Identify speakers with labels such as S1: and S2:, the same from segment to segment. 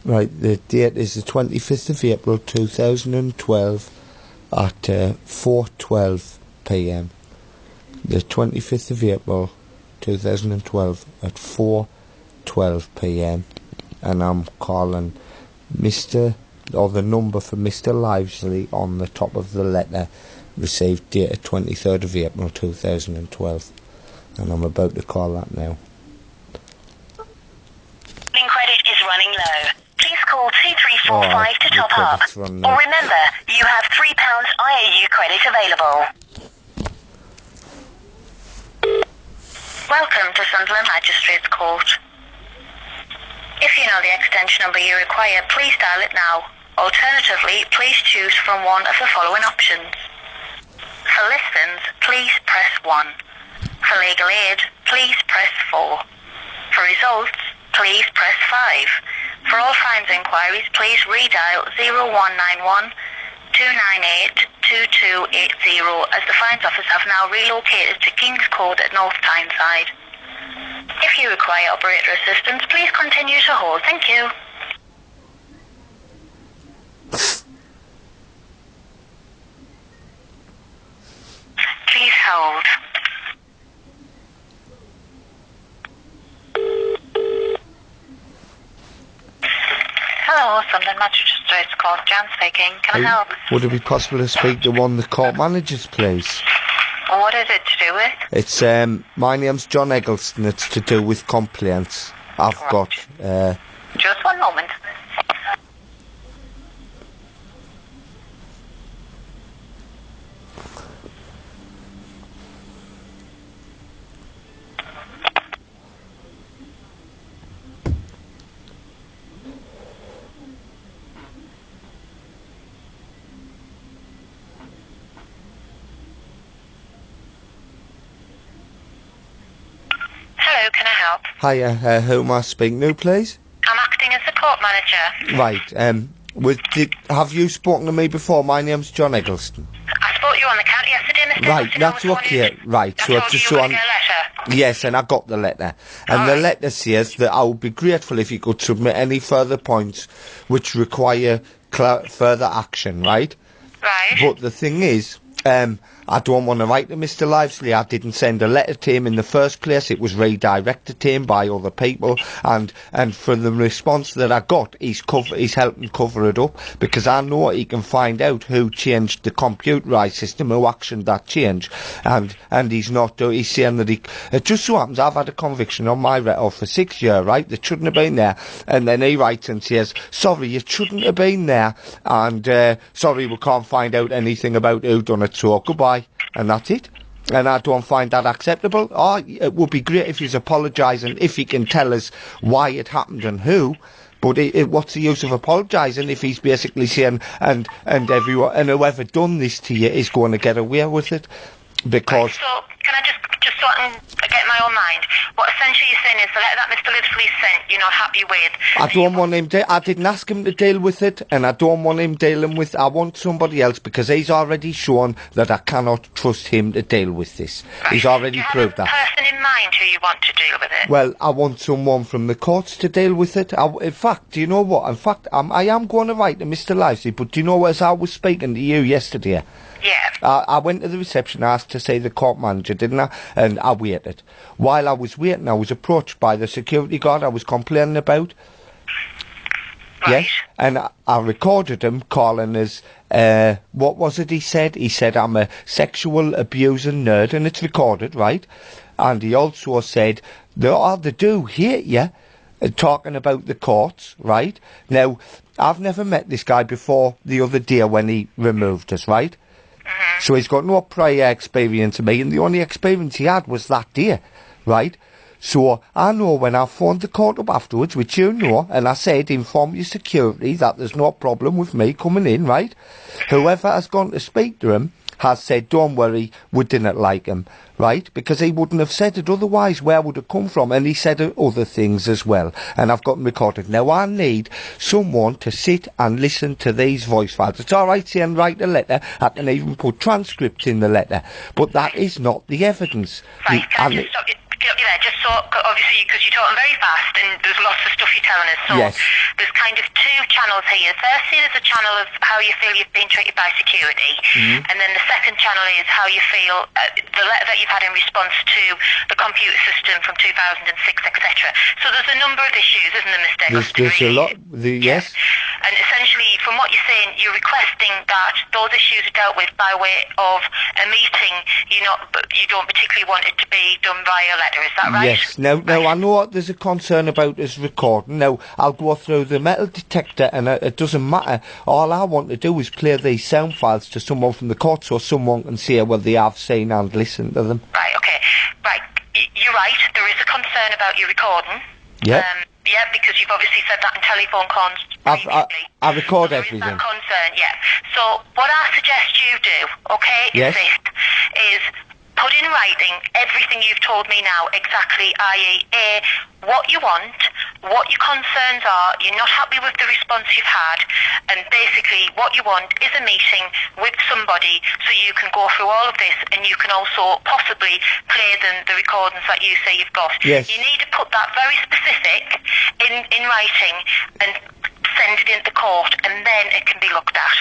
S1: Right, the date is the 25th of April 2012 at 4:12 p.m. The 25th of April 2012 at 4:12 p.m. and I'm calling the number for Mr. Livesley on the top of the letter received dated 23rd of April 2012, and I'm about to call that now.
S2: Credit is running low. Please call 2345 to top up. Or remember, you have £3 IAU credit available. Welcome to Sunderland Magistrates Court. If you know the extension number you require, please dial it now. Alternatively, please choose from one of the following options. For listings, please press 1. For legal aid, please press 4. For results, please press 5. For all fines inquiries, please redial 0191 298 2280 as the fines office have now relocated to King's Court at North Tyneside. If you require operator assistance, please continue to hold. Thank you. Please hold. Hello, Sunderland Magistrates Court. Jan speaking. Can I help?
S1: Would it be possible to speak to one of the court managers, please?
S2: What is it to do with?
S1: It's, my name's John Eggleston. It's to do with complaints. I've got,
S2: Just one moment. Hello, can I help?
S1: Hiya, who am I speaking to, please?
S2: I'm acting as the court manager.
S1: Right, have you spoken to me before? My name's John Eggleston.
S2: I spoke to you on the counter yesterday, Mr.
S1: Right,
S2: Eggleston.
S1: that's okay. Right,
S2: so I've just a letter.
S1: Yes, and I got the letter. And the letter says that I would be grateful if you could submit any further points which require further action, right?
S2: Right.
S1: But the thing is, I don't want to write to Mr. Livesley. I didn't send a letter to him in the first place. It was redirected to him by other people, and for the response that I got, he's helping cover it up, because I know he can find out who changed the computerised system, who actioned that change, and he's not. He's saying that it just so happens I've had a conviction on my record for 6 years, right? That shouldn't have been there, and then he writes and says, sorry, it shouldn't have been there, and sorry, we can't find out anything about who done it, so goodbye. And that's it. And I don't find that acceptable. It would be great if he's apologising, if he can tell us why it happened and who. But what's the use of apologising if he's basically saying, and everyone, and whoever done this to you is going to get away with it? Because...
S2: So, can I just so I can get my own mind, what essentially you're saying is the letter that Mr. Livesley sent you're not happy with.
S1: I don't want him I didn't ask him to deal with it, and I don't want him dealing with... I want somebody else, because he's already shown that I cannot trust him to deal with this. Right. He's already proved that.
S2: Do you have a person in mind who you want to deal with it?
S1: Well, I want someone from the courts to deal with it. In fact, do you know what? In fact, I am going to write to Mr. Livesey, but do you know what? As I was speaking to you yesterday...
S2: Yeah.
S1: I went to the reception, asked to see the court manager, didn't I? And I waited. While I was waiting, I was approached by the security guard I was complaining about.
S2: Right.
S1: Yes. And I recorded him calling us, what was it he said? He said, I'm a sexual abusing nerd, and it's recorded, right? And he also said, they do hate you, talking about the courts, right? Now, I've never met this guy before the other day when he removed us, right? So he's got no prior experience of me, and the only experience he had was that day, right? So I know when I phoned the court up afterwards, which you know, and I said, inform your security that there's no problem with me coming in, right? Whoever has gone to speak to him has said, don't worry, we didn't like him, right? Because he wouldn't have said it otherwise. Where would it come from? And he said other things as well. And I've got them recorded. Now, I need someone to sit and listen to these voice files. It's all right saying write a letter. I can even put transcripts in the letter. But that is not the evidence.
S2: Right, can I just stop you? Guilty there, just so, obviously, because you're talking very fast and there's lots of stuff you're telling us. So
S1: Yes.
S2: there's kind of two channels here. Firstly, there's a channel of how you feel you've been treated by security. And then the second channel is how you feel, the letter that you've had in response to the computer system from 2006, etc. So there's a number of issues, isn't there, Mr.
S1: There's a lot. Yes.
S2: And essentially, from what you're saying, you're requesting that those issues are dealt with by way of a meeting. You don't particularly want it to be done via letter. Is that right?
S1: Yes. Now, I know there's a concern about us recording. Now, I'll go through the metal detector, and it doesn't matter. All I want to do is play these sound files to someone from the court, so someone can see what they have seen and listen to them.
S2: Right. Okay. Right. You're right. There is a concern about your recording.
S1: Yeah.
S2: Yeah, because you've obviously said that in telephone calls previously.
S1: I record
S2: There
S1: everything.
S2: is that concern, yeah. So what I suggest you do, okay,
S1: Yes.
S2: is put in writing everything you've told me now, exactly, i.e. what you want, what your concerns are, you're not happy with the response you've had, and basically what you want is a meeting with somebody so you can go through all of this and you can also possibly play the recordings that you say you've got.
S1: Yes.
S2: You need to put that very specific in writing and send it into court, and then it can be looked at.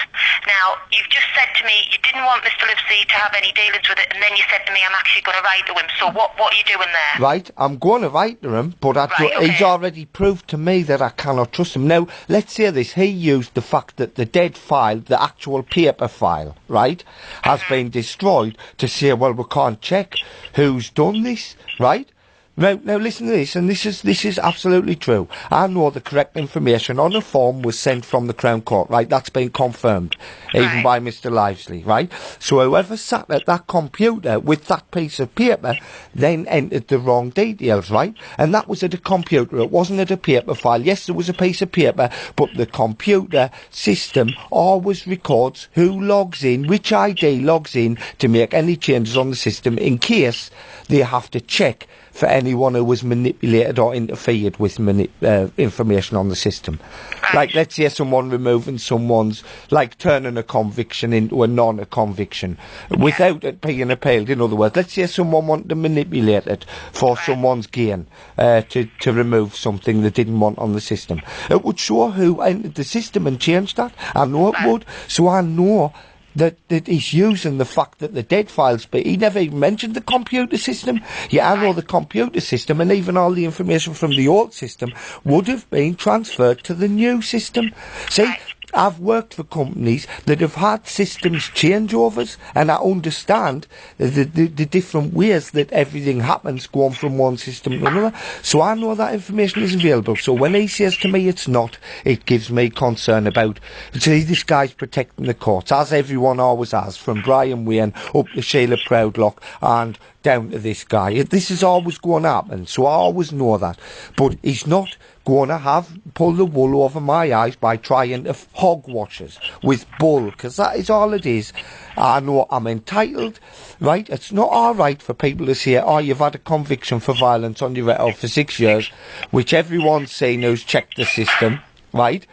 S2: Now, you've just said to me you didn't want Mr. Livesey to have any dealings with it, and then you said to me I'm actually going to write to him. So what are you doing there?
S1: Right, I'm going to write to him, but he's already proved to me that I cannot trust him. Now, let's say this. He used the fact that the dead file, the actual paper file, right, has been destroyed to say, well, we can't check who's done this, right? Now listen to this, and this is absolutely true. I know the correct information on the form was sent from the Crown Court, right? That's been confirmed, even by Mr. Livesey, right? So whoever sat at that computer with that piece of paper then entered the wrong details, right? And that was at a computer, it wasn't at a paper file. Yes, there was a piece of paper, but the computer system always records who logs in, which ID logs in to make any changes on the system in case they have to check for anyone who was manipulated or interfered with information on the system. Like, let's say someone removing someone's, like turning a conviction into a non-conviction without it being appealed. In other words, let's say someone wanted to manipulate it for someone's gain, to remove something they didn't want on the system. It would show who entered the system and changed that. I know it would. So I know that he's using the fact that the dead files, but he never even mentioned the computer system. Yeah, I know the computer system, and even all the information from the old system would have been transferred to the new system. See, I've worked for companies that have had systems changeovers, and I understand the different ways that everything happens going from one system to another. So I know that information is available. So when he says to me it's not, it gives me concern about, see, this guy's protecting the courts, as everyone always has, from Brian Wayne up to Sheila Proudlock and down to this guy. This is always going to happen, so I always know that. But he's not going to pull the wool over my eyes by trying to hogwash us with bull, because that is all it is. I know I'm entitled, right? It's not alright for people to say, oh, you've had a conviction for violence on your record for 6 years, which everyone's saying who's checked the system, right?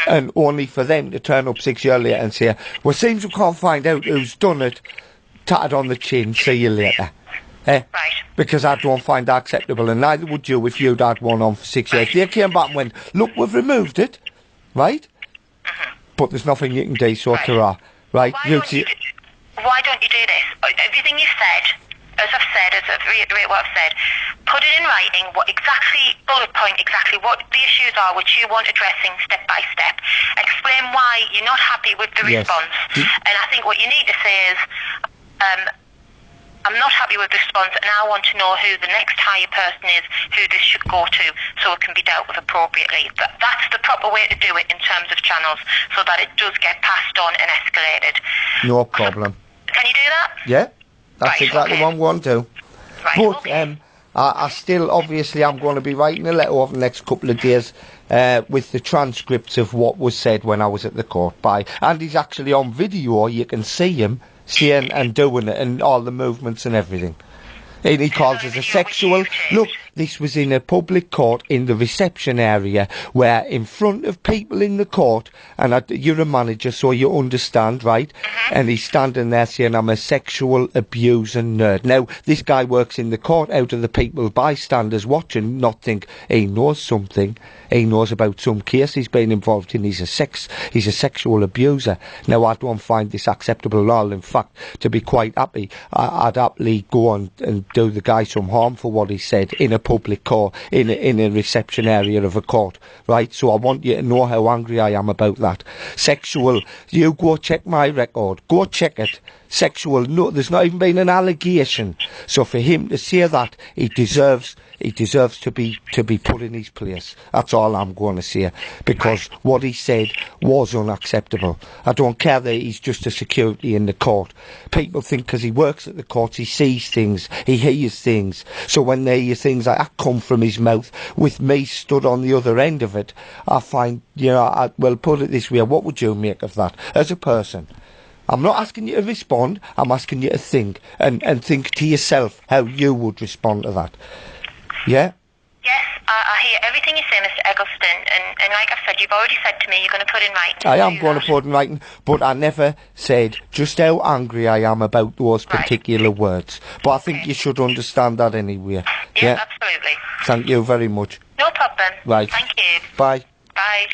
S1: And only for them to turn up 6 years later and say, well, seems we can't find out who's done it, tatted on the chin, see you later.
S2: Right.
S1: Because I don't find that acceptable, and neither would you if you'd had one on for 6 years. They came back and went, look, we've removed it, right? But there's nothing you can do, so ta-ra. Right?
S2: Why don't you do this? Everything you've said, as I've reiterated what I've said, put it in writing, bullet point exactly what the issues are which you want addressing step by step. Explain why you're not happy with the response. And I think what you need to say is, I'm not happy with the response, and I want to know who the next higher person is, who this should go to, so it can be dealt with appropriately. That's the proper way to do it in terms of channels, so that it does get passed on and escalated.
S1: No problem.
S2: Can you do that?
S1: Yeah, that's exactly what I'm going to do.
S2: Right,
S1: but I still, obviously, I'm going to be writing a letter over the next couple of days with the transcripts of what was said when I was at the court. And he's actually on video, you can see him saying and doing it, and all the movements and everything. And he calls us a sexual... Look, this was in a public court in the reception area, where in front of people in the court, and you're a manager, so you understand, right? And he's standing there saying, I'm a sexual abuser nerd. Now, this guy works in the court out of the people, bystanders watching, not think he knows something. He knows about some case he's been involved in. He's a sexual abuser. Now, I don't find this acceptable at all. In fact, to be quite happy, I'd happily go on and do the guy some harm for what he said in a public court, in a reception area of a court, right? So I want you to know how angry I am about that. Sexual, you go check my record, go check it. Sexual, no, there's not even been an allegation. So for him to say that, he deserves to be put in his place. That's all I'm going to say, because what he said was unacceptable. I don't care that he's just a security in the court. People think because he works at the courts, he sees things, he hears things. So when they hear things like that come from his mouth, with me stood on the other end of it, I find, well, put it this way, what would you make of that as a person? I'm not asking you to respond, I'm asking you to think, and think to yourself how you would respond to that. Yeah?
S2: Yes, I hear everything you say, Mr. Eggleston, and like I said, you've already said to me you're going to put in writing.
S1: I am going to put in writing, but I never said just how angry I am about those particular words. But I think you should understand that anyway.
S2: Yeah, absolutely.
S1: Thank you very much.
S2: No problem.
S1: Right.
S2: Thank you.
S1: Bye.
S2: Bye.